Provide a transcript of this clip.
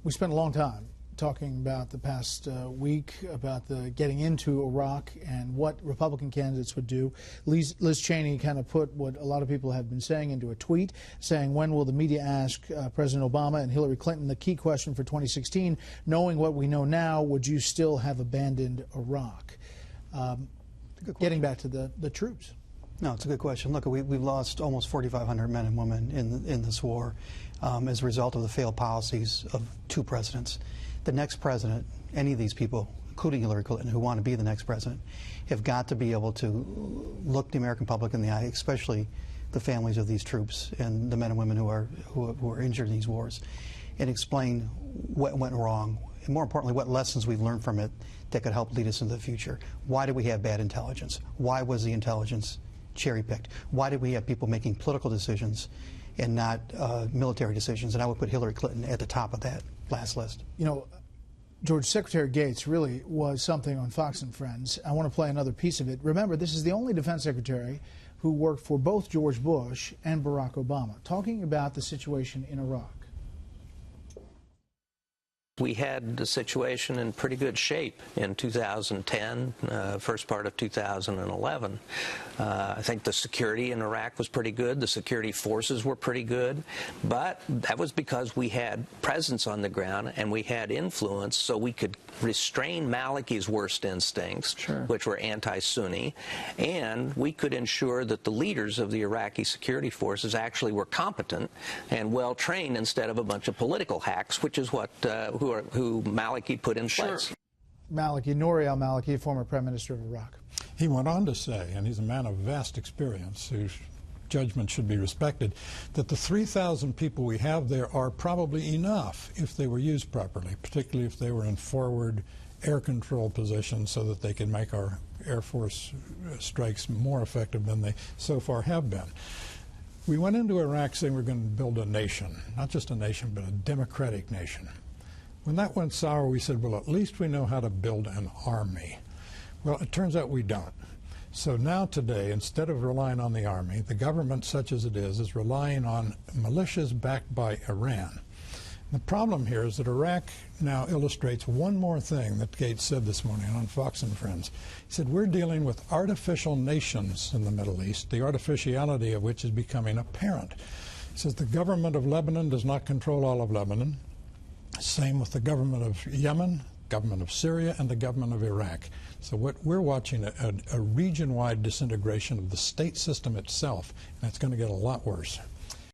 We spent a long time talking about the past week, about the getting into Iraq and what Republican candidates would do. Liz Cheney kind of put what a lot of people have been saying into a tweet, saying, when will the media ask President Obama and Hillary Clinton the key question for 2016, knowing what we know now, would you still have abandoned Iraq? Getting back to the troops. No, it's a good question. Look, we've lost almost 4,500 men and women in this war as a result of the failed policies of two presidents. The next president, any of these people, including Hillary Clinton, who want to be the next president, have got to be able to look the American public in the eye, especially the families of these troops and the men and women who are injured in these wars, and explain what went wrong, and more importantly, what lessons we've learned from it that could help lead us into the future. Why did we have bad intelligence? Why was the intelligence cherry-picked? Why did we have people making political decisions and not military decisions? And I would put Hillary Clinton at the top of that last list. You know, George, Secretary Gates really was something on Fox and Friends. I want to play another piece of it. Remember, this is the only defense secretary who worked for both George Bush and Barack Obama, talking about the situation in Iraq. We had the situation in pretty good shape in 2010, first part of 2011. I think the security in Iraq was pretty good. The security forces were pretty good. But that was because we had presence on the ground and we had influence, so we could restrain Maliki's worst instincts, which were anti-Sunni, and we could ensure that the leaders of the Iraqi security forces actually were competent and well-trained instead of a bunch of political hacks, which is what who Maliki put in place. Maliki, Nouri al-Maliki, former Prime Minister of Iraq. He went on to say, and he's a man of vast experience, whose judgment should be respected, that the 3,000 people we have there are probably enough if they were used properly, particularly if they were in forward air control positions so that they can make our Air Force strikes more effective than they so far have been. We went into Iraq saying we're going to build a nation, not just a nation, but a democratic nation. When that went sour, we said, well, at least we know how to build an army. Well, it turns out we don't. So now today, instead of relying on the army, the government, such as it is relying on militias backed by Iran. The problem here is that Iraq now illustrates one more thing that Gates said this morning on Fox and Friends. He said, we're dealing with artificial nations in the Middle East, the artificiality of which is becoming apparent. He says the government of Lebanon does not control all of Lebanon. Same with the government of Yemen, government of Syria, and the government of Iraq. So what we're watching a region-wide disintegration of the state system itself, and it's going to get a lot worse.